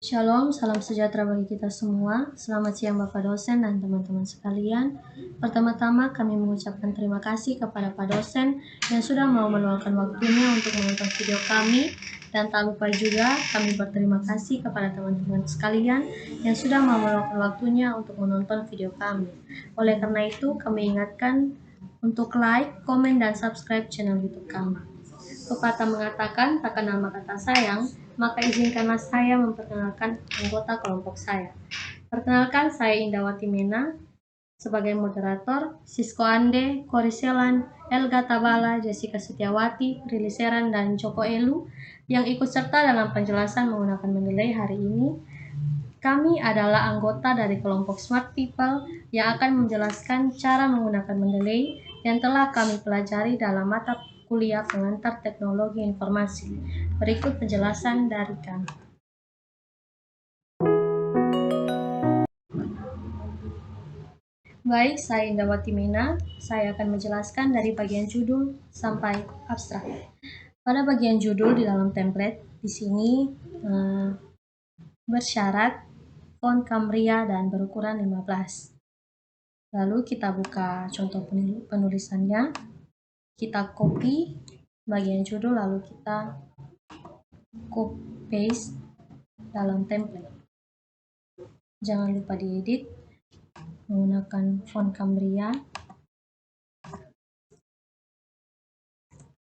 Shalom, salam sejahtera bagi kita semua. Selamat siang Bapak dosen dan teman-teman sekalian. Pertama-tama kami mengucapkan terima kasih kepada Pak dosen yang sudah mau meluangkan waktunya untuk menonton video kami. Dan tak lupa juga kami berterima kasih kepada teman-teman sekalian yang sudah mau meluangkan waktunya untuk menonton video kami. Oleh karena itu kami ingatkan untuk like, komen, dan subscribe channel YouTube kami. Pepatah mengatakan, tak kenal maka tak sayang, maka izinkanlah saya memperkenalkan anggota kelompok saya. Perkenalkan, saya Indawati Mena sebagai moderator, Sisko Ande, Koriselan, Elga Tabala, Jessica Setiawati, Riliseran, dan Joko Elu yang ikut serta dalam penjelasan menggunakan mendeley hari ini. Kami adalah anggota dari kelompok Smart People yang akan menjelaskan cara menggunakan mendeley yang telah kami pelajari dalam mata kuliah pengantar teknologi informasi. Berikut penjelasan dari kami. Baik, saya Indawati Mena. Saya akan menjelaskan dari bagian judul sampai abstrak. Pada bagian judul di dalam template, di sini bersyarat font Cambria dan berukuran 15. Lalu kita buka contoh penulisannya. Kita copy bagian judul lalu kita copy paste dalam template. Jangan lupa diedit menggunakan font Cambria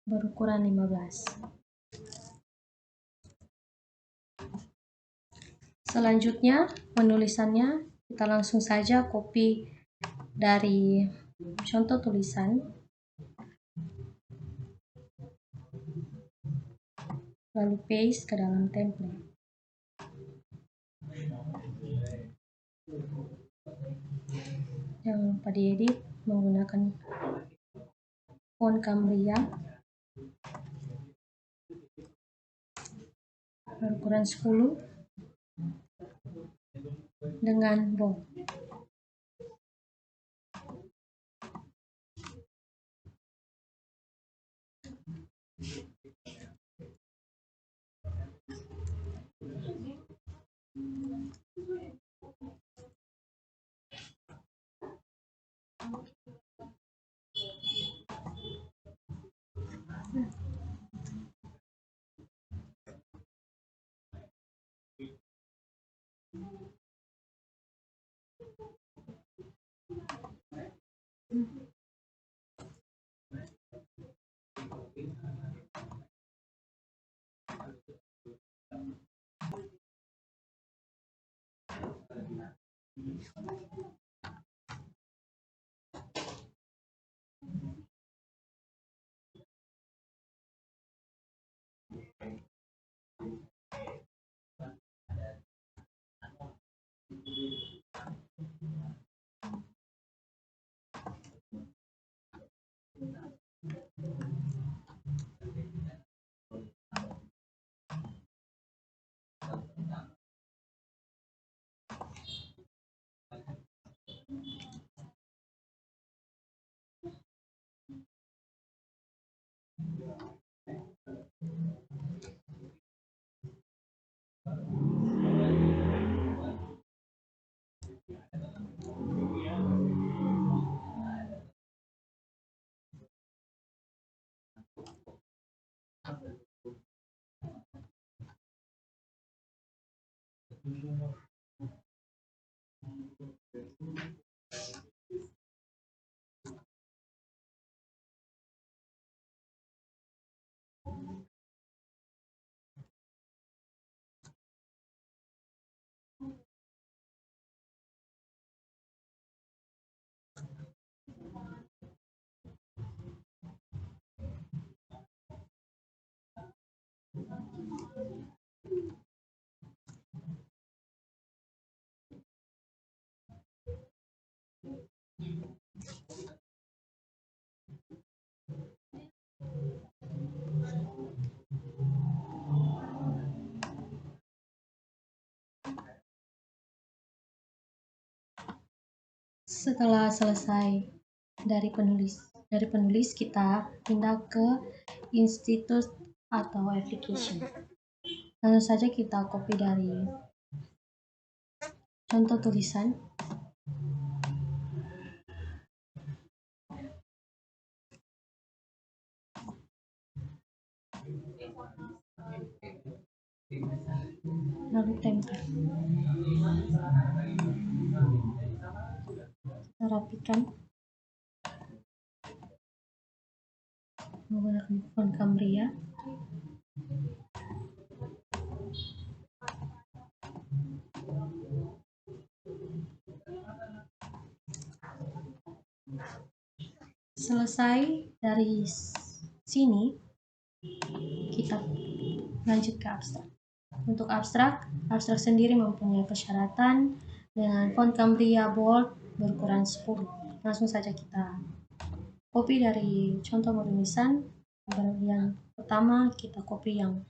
berukuran 15. Selanjutnya penulisannya kita langsung saja copy dari contoh tulisan lalu paste ke dalam template. Jangan lupa diedit menggunakan font Cambria berukuran 10 dengan bold. Setelah selesai dari penulis kita pindah ke institute atau application. Langsung saja kita copy dari contoh tulisan. Lalu tempel. Kita rapikan menggunakan font Cambria. Selesai dari sini, kita lanjut ke abstrak. Untuk abstrak sendiri mempunyai persyaratan dengan font Cambria bold berukuran 10. Langsung saja kita copy dari contoh penulisan. Yang pertama kita copy yang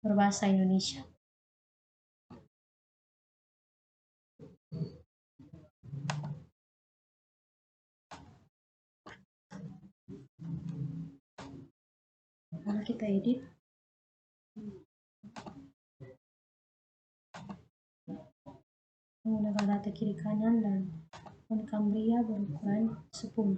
berbahasa Indonesia. Lalu kita edit. Menggunakan data kiri kanan dan font Cambria berukuran 10.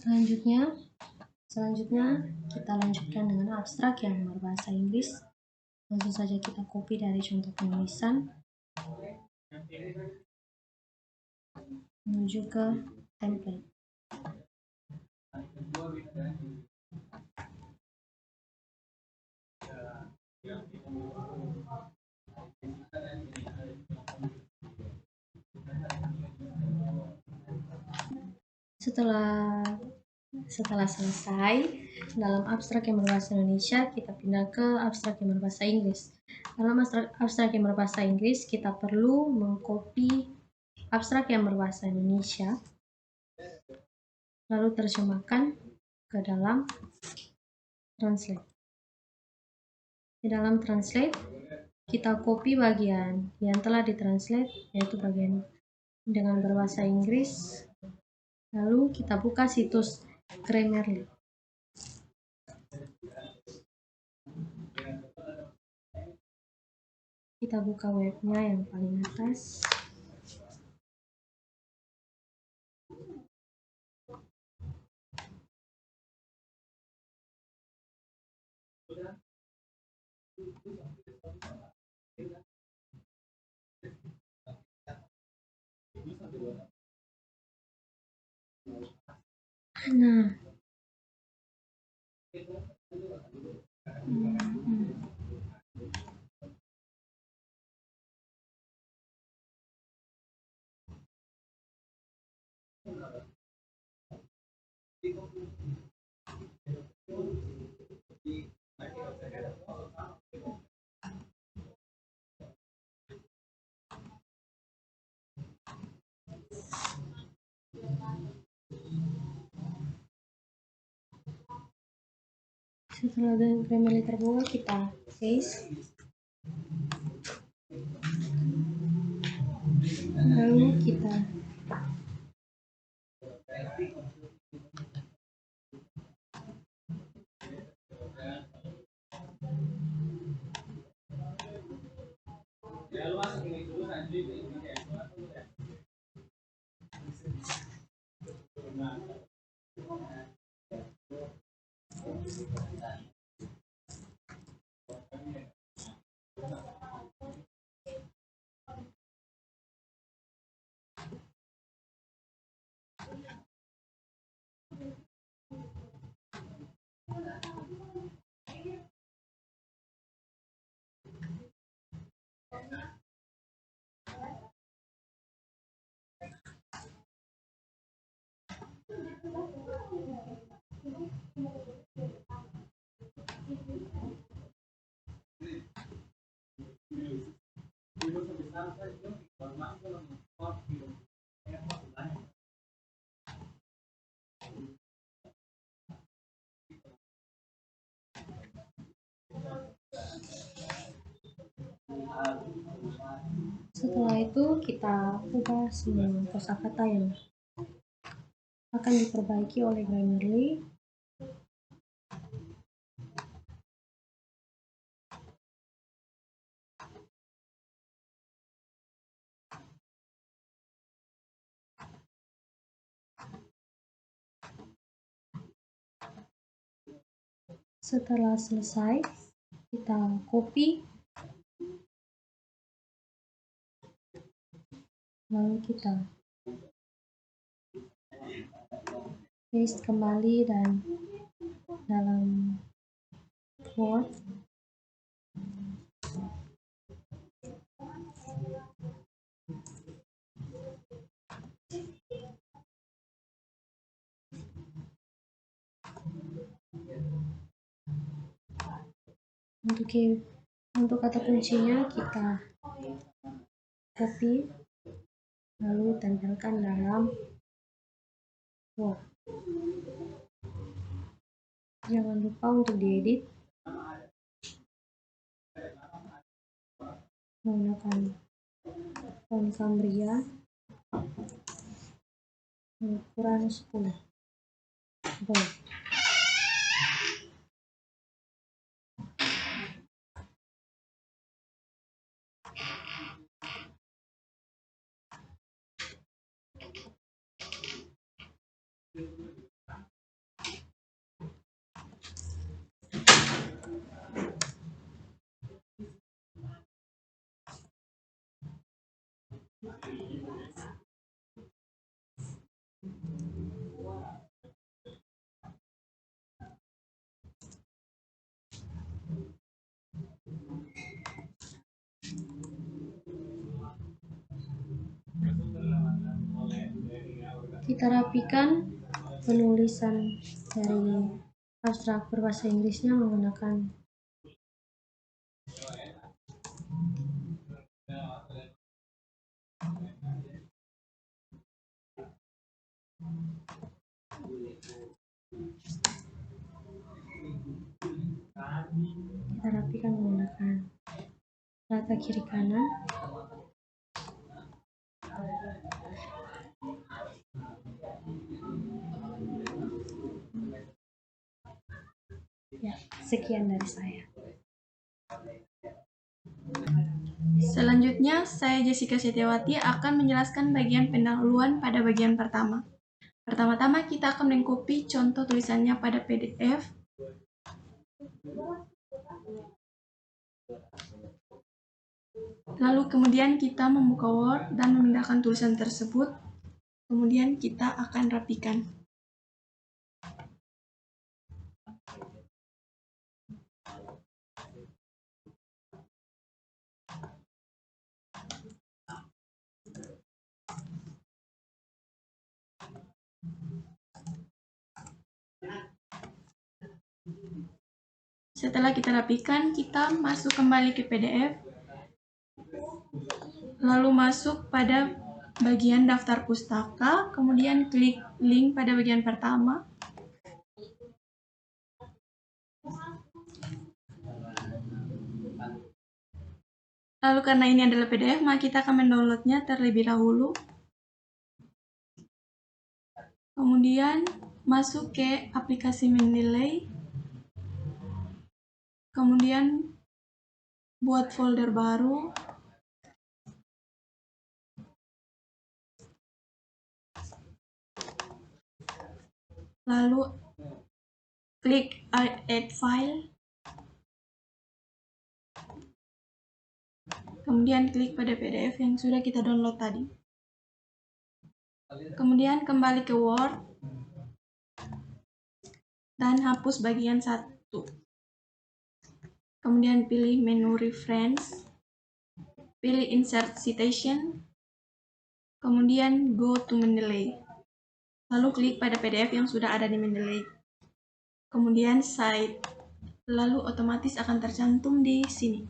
Selanjutnya kita lanjutkan dengan abstrak yang berbahasa Inggris. Langsung saja kita copy dari contoh penulisan menuju ke template. Setelah selesai dalam abstrak yang berbahasa Indonesia, kita pindah ke abstrak yang berbahasa Inggris. Dalam abstrak yang berbahasa Inggris, kita perlu mengcopy abstrak yang berbahasa Indonesia, lalu terjemahkan ke dalam translate. Di dalam translate, kita copy bagian yang telah ditranslate, yaitu bagian dengan berbahasa Inggris. Lalu kita buka situs Grammarly. Kita buka webnya yang paling atas. Nah, setelah Grammarly terbuka, kita paste. Lalu kita setelah itu kita ubah semua kosakata yang akan diperbaiki oleh Grammarly. Setelah selesai, kita copy, lalu kita paste kembali dan dalam Word. Untuk kata kuncinya kita copy lalu tempelkan dalam Word. Jangan lupa untuk diedit menggunakan font Cambria ukuran 10 bold. Kita rapikan penulisan dari abstrak berbahasa Inggrisnya menggunakan rata kiri kanan. Ya, sekian dari saya. Selanjutnya, saya Jessica Setiawati akan menjelaskan bagian pendahuluan pada bagian pertama. Pertama-tama kita akan mengcopy contoh tulisannya pada PDF. Lalu kemudian kita membuka Word dan memindahkan tulisan tersebut. Kemudian kita akan rapikan. Setelah kita rapikan, kita masuk kembali ke PDF. Lalu masuk pada bagian daftar pustaka, kemudian klik link pada bagian pertama. Lalu karena ini adalah PDF, maka kita akan mendownloadnya terlebih dahulu. Kemudian masuk ke aplikasi Mendeley. Kemudian buat folder baru. Lalu klik add file. Kemudian klik pada PDF yang sudah kita download tadi. Kemudian kembali ke Word dan hapus bagian 1. Kemudian pilih menu reference, pilih insert citation, kemudian go to Mendeley. Lalu klik pada PDF yang sudah ada di Mendeley. Kemudian cite, lalu otomatis akan tercantum di sini.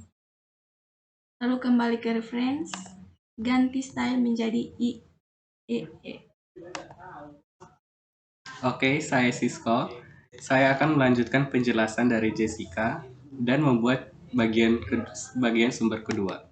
Lalu kembali ke reference, ganti style menjadi IEE. Oke, saya Sisko. Saya akan melanjutkan penjelasan dari Jessica dan membuat bagian sumber kedua.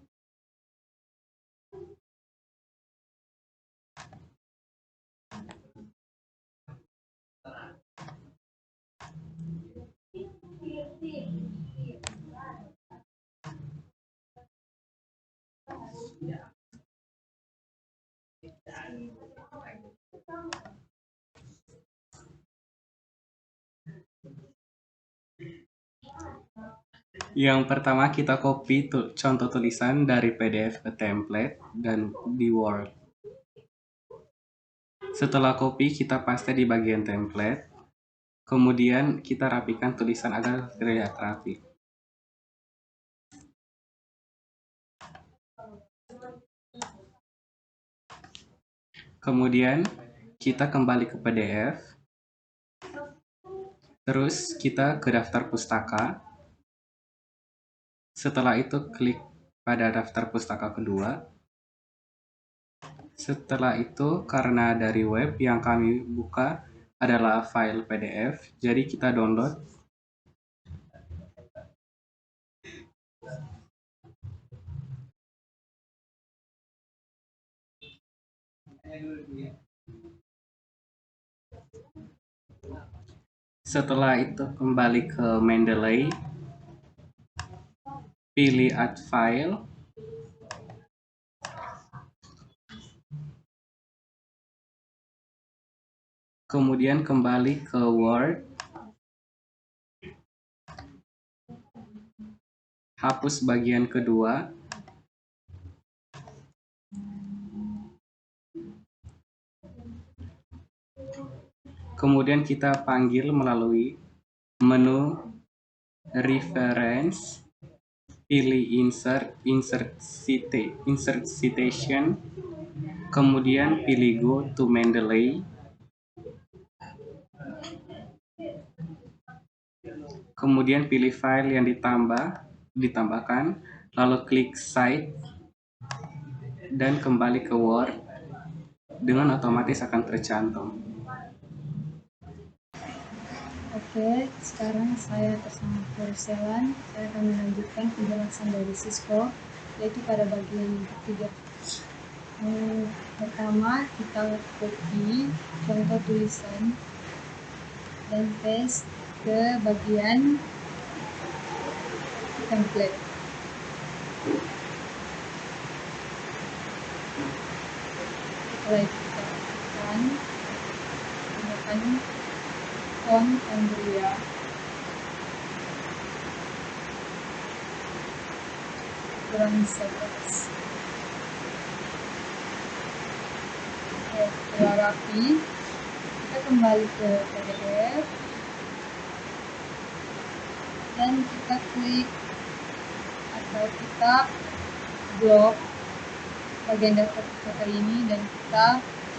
Yang pertama kita copy contoh tulisan dari PDF ke template dan di Word. Setelah copy kita paste di bagian template. Kemudian kita rapikan tulisan agar terlihat rapi. Kemudian kita kembali ke PDF. Terus kita ke daftar pustaka. Setelah itu klik pada daftar pustaka kedua. Setelah itu karena dari web yang kami buka adalah file PDF, jadi kita download. Setelah itu kembali ke Mendeley, pilih add file, kemudian kembali ke Word, hapus bagian kedua, kemudian kita panggil melalui menu reference, pilih insert citation, kemudian pilih go to Mendeley, kemudian pilih file yang ditambahkan, lalu klik cite dan kembali ke Word, dengan otomatis akan tercantum. Oke, sekarang saya bersama Floriselan. Saya akan melanjutkan penjelasan dari Sisko, yaitu pada bagian ketiga. Pertama, kita copy contoh tulisan dan paste ke bagian template. Setelah itu kita tekan gunakan font Andrea. Kurang settings. Setelah rapi, kita kembali ke PDF dan kita klik atau kita blok bagian daftar pustaka ini dan kita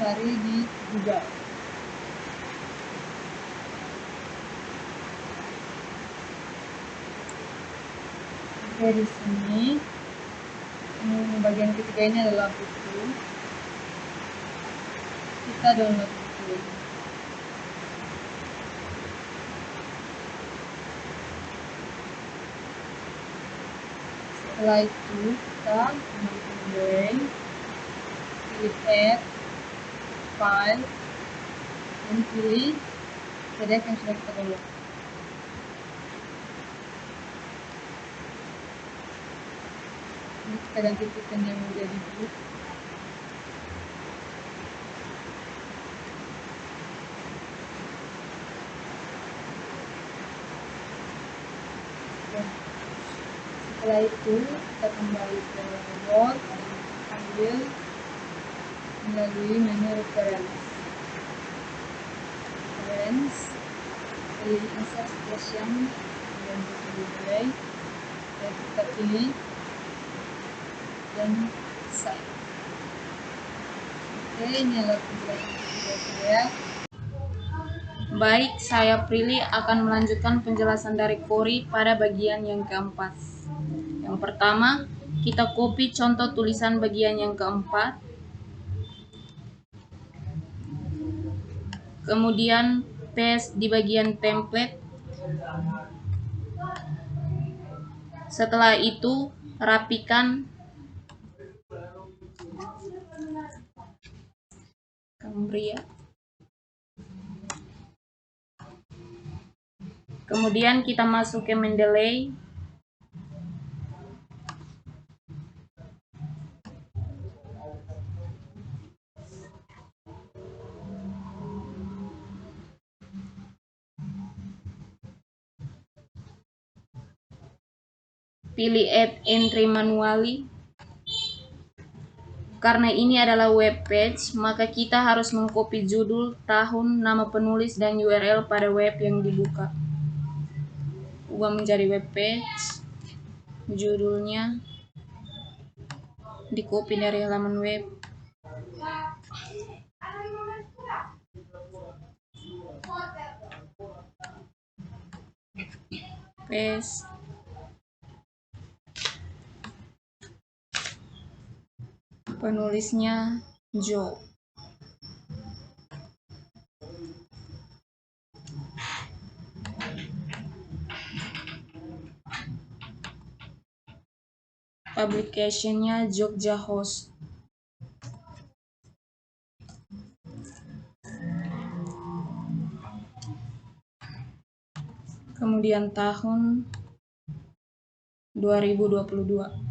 cari di Google. Oke, di sini bagian ketiga ini adalah buku. Kita download buku. Setelah itu kita kembali ke Mendeley, pilih Add, File, dan pilih PDF yang sudah kita download. Ini kita ganti titiknya menjadi blue. Setelah itu kita kembali ke Word dan ambil melalui menu Reference, pilih Insert Citation, kemudian pilih Delay, dan kita pilih dan Save. Oke, ini adalah penjelasan video saya. Baik, saya Prilly akan melanjutkan penjelasan dari Cory pada bagian yang keempat. Yang pertama, kita copy contoh tulisan bagian yang keempat. Kemudian paste di bagian template. Setelah itu, rapikan Cambria. Kemudian kita masuk ke Mendeley. Pilih Add Entry Manually. Karena ini adalah web page, maka kita harus mengcopy judul, tahun, nama penulis, dan URL pada web yang dibuka. Ubah menjadi web page. Judulnya di-copy dari halaman web. Paste. Penulisnya Joe. Publicationnya Jogja Host. Kemudian tahun 2022.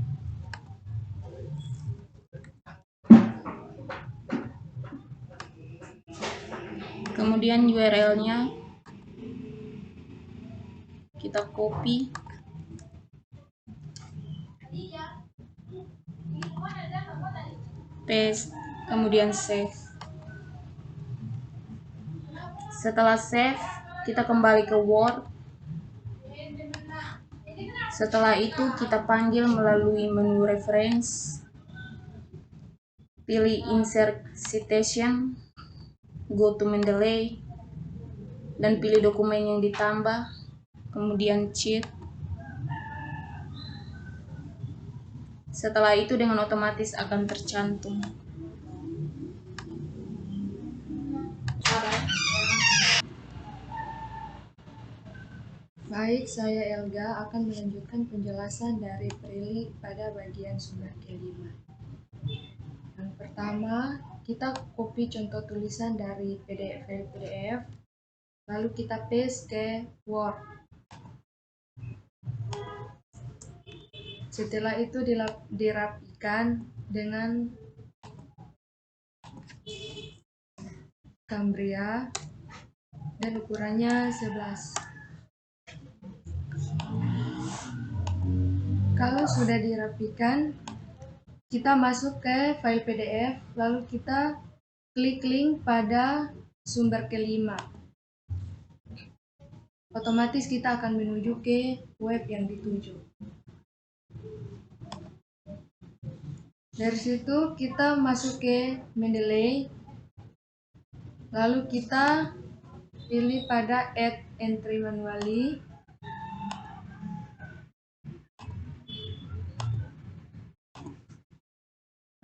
Kemudian URL-nya kita copy. Paste, kemudian save. Setelah save, kita kembali ke Word. Setelah itu kita panggil melalui menu Reference. Pilih Insert Citation, go to Mendeley, dan pilih dokumen yang ditambah, kemudian cheat. Setelah itu dengan otomatis akan tercantum. Baik, saya Elga akan melanjutkan penjelasan dari Prilly pada bagian sumber kelima. Yang pertama, kita copy contoh tulisan dari PDF, lalu kita paste ke Word. Setelah itu dirapikan dengan Cambria dan ukurannya 11. Kalau sudah dirapikan, kita masuk ke file PDF, lalu kita klik link pada sumber kelima. Otomatis kita akan menuju ke web yang dituju. Dari situ kita masuk ke Mendeley, lalu kita pilih pada Add Entry Manually.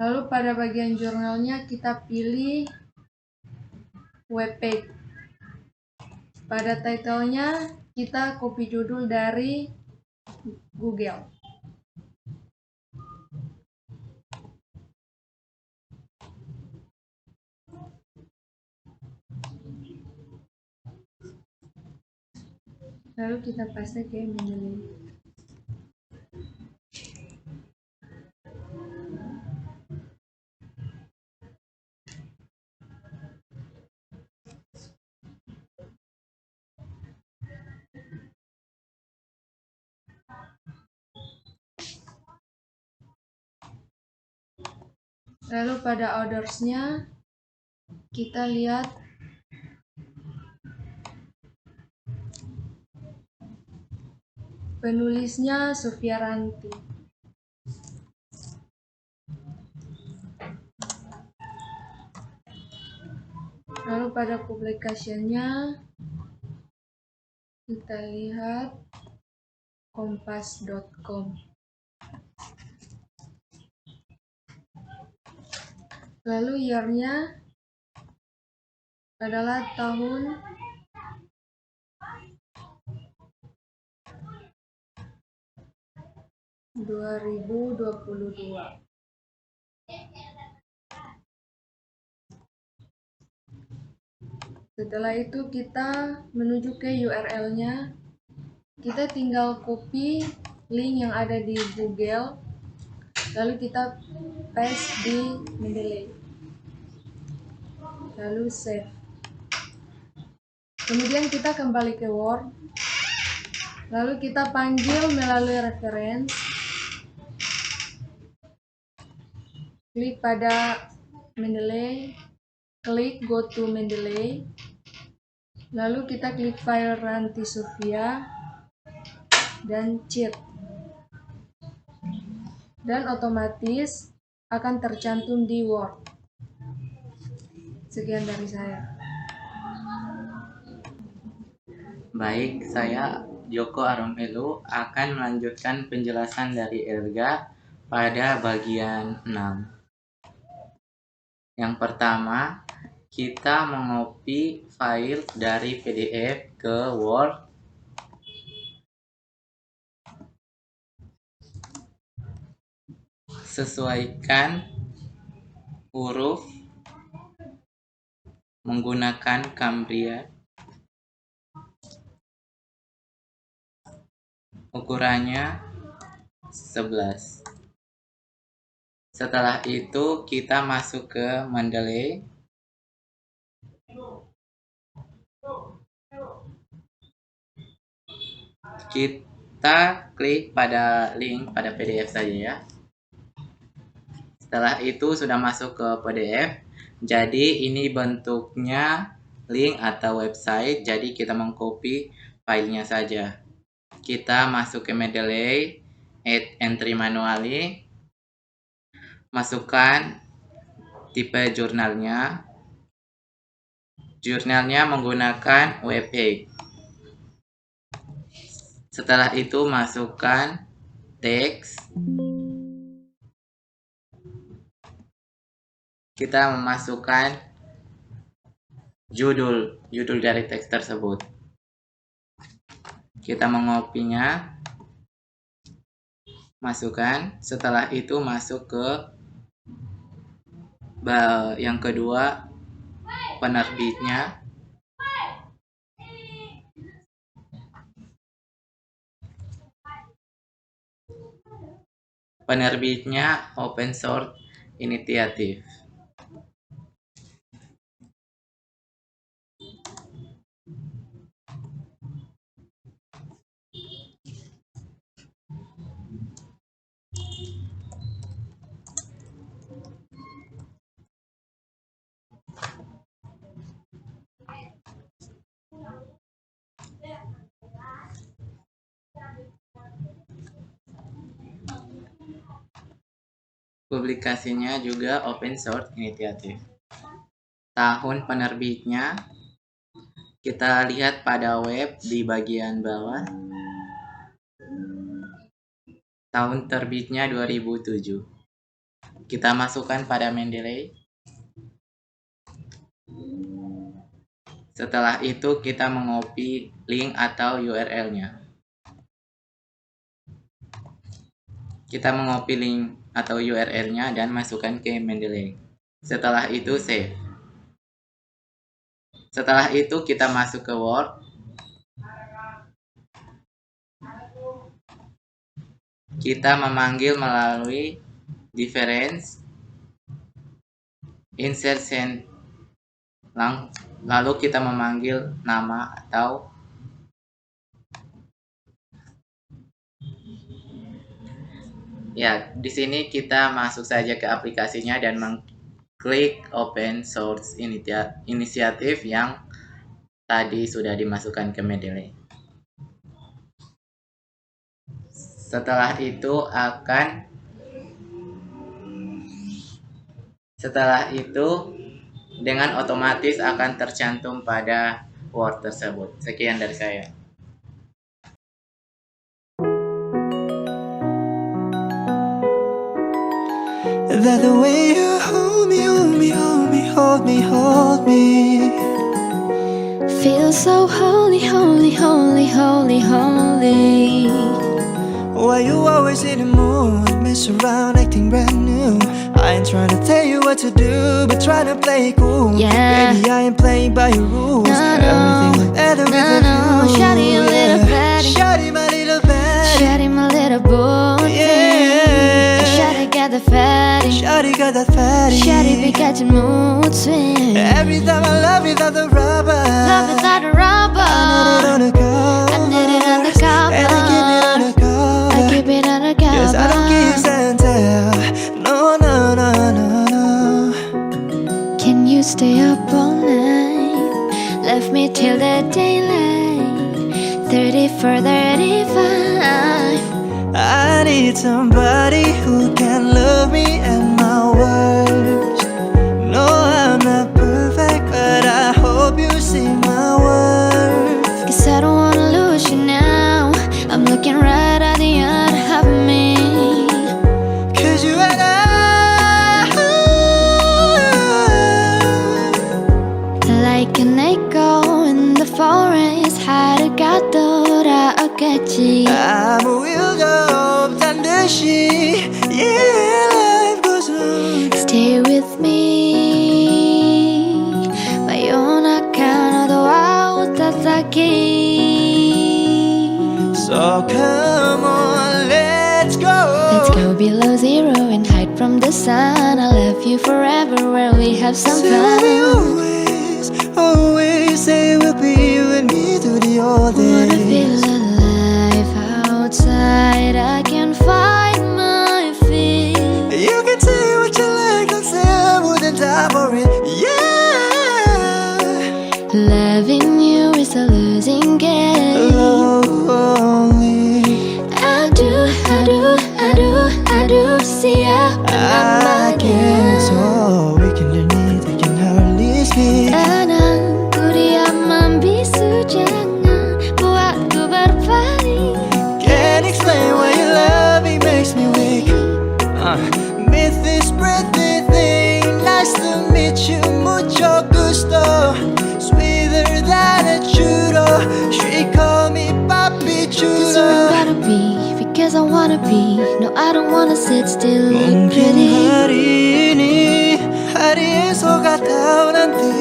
Lalu pada bagian jurnalnya kita pilih web page. Pada title-nya kita copy judul dari Google. Lalu kita paste ke Mendeley. Lalu pada ordersnya kita lihat penulisnya Sufiaranti. Lalu pada publikasinya kita lihat kompas.com. Lalu year-nya adalah tahun 2022. Setelah itu kita menuju ke URL-nya. Kita tinggal copy link yang ada di Google, lalu kita paste di Mendeley, lalu save. Kemudian kita kembali ke Word, lalu kita panggil melalui reference, klik pada Mendeley, klik go to Mendeley, lalu kita klik file Ranti Sofia dan cheat, dan otomatis akan tercantum di Word. Sekian dari saya. Baik, saya Joko Aromelu akan melanjutkan penjelasan dari Elga pada bagian 6. Yang pertama, kita mengopi file dari PDF ke Word. Sesuaikan huruf menggunakan Cambria. Ukurannya 11. Setelah itu kita masuk ke Mendeley. Kita klik pada link pada PDF saja ya. Setelah itu sudah masuk ke PDF. Jadi ini bentuknya link atau website. Jadi kita mengcopy filenya saja. Kita masuk ke Mendeley, add entry manually, masukkan tipe jurnalnya. Jurnalnya menggunakan WebEx. Setelah itu masukkan teks. Kita memasukkan judul dari teks tersebut. Kita mengopinya, masukkan. Setelah itu masuk ke yang kedua, penerbitnya. Penerbitnya Open Source Initiative. Publikasinya juga Open Source Initiative. Tahun penerbitnya kita lihat pada web di bagian bawah. Tahun terbitnya 2007. Kita masukkan pada Mendeley. Setelah itu kita mengopi link atau URL-nya. Kita mengopi link atau URL-nya dan masukkan ke Mendeley. Setelah itu save. Setelah itu kita masuk ke Word. kita memanggil melalui difference, insert send, lalu kita memanggil nama atau ya, di sini kita masuk saja ke aplikasinya dan mengklik open source inisiatif yang tadi sudah dimasukkan ke Mendeley. Setelah itu dengan otomatis akan tercantum pada Word tersebut. Sekian dari saya. That the way you hold me, hold me, hold me, hold me, hold me. Feel so holy, holy, holy, holy, holy. Why you always in the mood? Mess around acting brand new. I ain't trying to tell you what to do, but trying to play it cool. Yeah. Baby, I ain't playing by your rules. No, no. Everything look better with a No, view. shawty, a little baddie. Shawty, my little baddie. Shawty, my little boy. Yeah. Shawty got the fatty. Shawty got that fatty. Shawty be catching mood swings. Every time I love without the rubber. Love without a rubber. I need it on the cover. I need it on the cover. And I keep it on the cover. I keep it under cover. Yes, I don't kiss and tell. No, no, no, no, no. Can you stay up all night? Left me till the daylight. 30 for 35. I need somebody who can love me and my worst. No, I'm not perfect, but I hope you see my worth. Cause I don't wanna lose you now. I'm looking right at the other half of me. Cause you and Like an echo in the forest. 하루가도라 오겠지. 아무 일도 없단 듯이. Yeah, life goes on. Stay with me. 마요나카 너도 아웃다사키. So come on, let's go. Let's go below zero and hide from the sun. I love you forever where we have some Say we'll be fun. always, always. Say we'll be you and me through the old Wanna feel days. alive outside. I can find my feet. You can say what you like, don't say I wouldn't die for it. Yeah, Loving you is a losing game. lonely. I do see ya when I'm I can't, again. so we can underneath, I can hardly speak. 나는 구리야만 비수장한 보아도 barpari. Can't explain why your loving makes me weak. Miss this pretty thing, nice to meet you, mucho gusto. Sweeter than a churro, she call me papi Cause you're chulo. gotta be, because I wanna be. No, I don't wanna sit still, look Mungkin pretty. hari ini, hari esok atau nanti,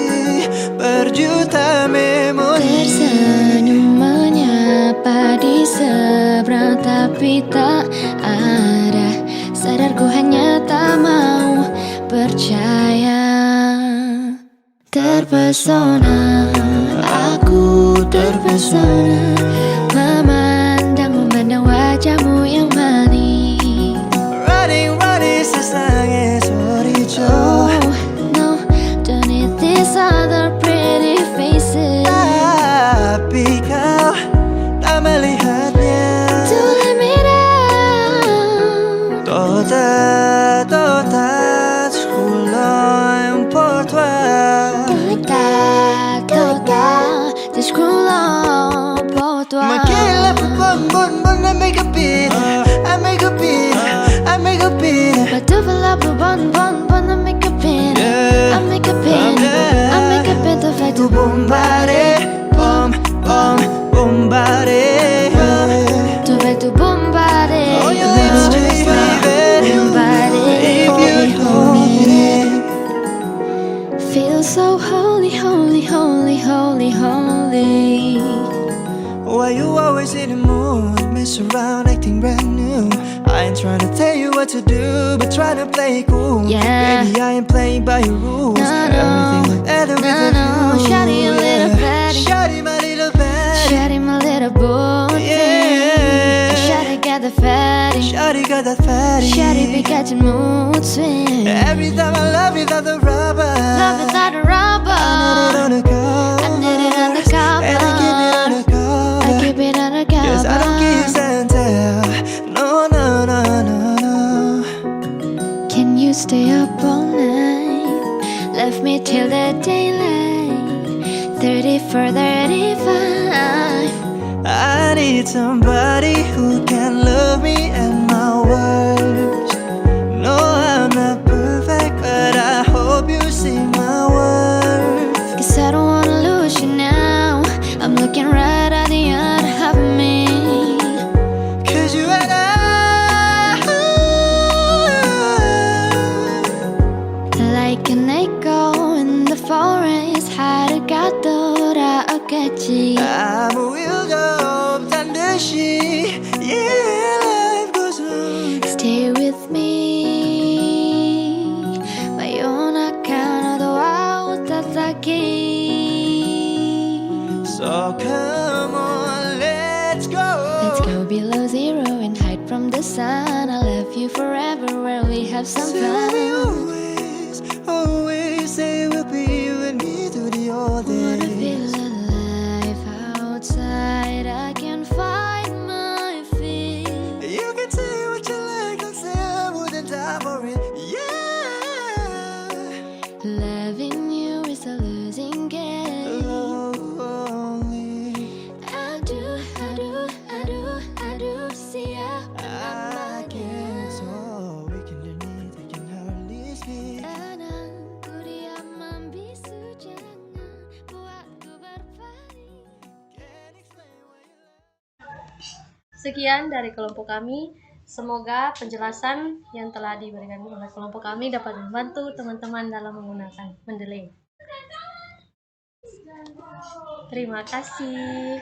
berjuta memori. Tersenyum menyapa di seberang tapi tak ada. Sadar ku hanya tak mau percaya. Terpesona, aku terpesona. Memandang wajahmu yang manis. Running, running 세상에 소리쳐. Oh, no, don't need these other pretty faces. Tapi kau tak melihatnya. Don't let me down. Toda, toda, sekolah pour toi. Just scroll pour toi. Maquille bon, bon, bon, I make a beat, I make a beat, I make a beat. But do feel like bon, bon, bon, I make a pin. Yeah. I make a pin. I make a pin to fight Tu to bombare, bom, bom, bombare. to fight to bombardé. Oh, your lips just leave it. If you told me. Feel so holy, holy, holy, holy, holy. Why you always in the mood? Mess around acting brand new. I I ain't trying to tell you what to do, but trying to play it cool. Yeah. Baby, I ain't playing by your rules. No, Everything look better with a no, view. shawty, a little fatty. Shawty, my little fatty. Shawty, my little booty. Yeah. Shawty got the fatty. Shawty got that fatty. Shawty be catching mood swings. Every time I love without the rubber. Love without a rubber. I need it on the cover. I need it on the cover. And I keep it on the cover. I keep it on the cover. Cause I don't kiss and tell. No, no, no, no, no. Can you stay up all night? Left me till the daylight. 34, 35. I need somebody who can love me and my worst. No, I'm not perfect, but I hope you see my worth. Cause I don't wanna lose you now. I'm looking right at the other half of me. Cause you and I, Like an echo in the forest. 하루가도라 오겠지. I'm a wheel of 단듯이. Yeah, life goes on. Stay with me. 마요나카 너도 와우 따뜻하게. So come on, let's go. Let's go below zero and hide from the sun. I love you forever where we have some Say we'll be fun. always, always say we'll be you and me through the old Wanna days. feel alive outside. I can find my feet. You can say what you like, don't say I wouldn't die for it. Yeah. Loving you is a losing game. Lonely. I do see ya. I can't, so we can underneath, we can hardly speak. Tenang, ku diam bisu jangan buatku berpaling. Can't explain why you Sekian dari kelompok kami. Semoga penjelasan yang telah diberikan oleh kelompok kami dapat membantu teman-teman dalam menggunakan Mendeley. Terima kasih.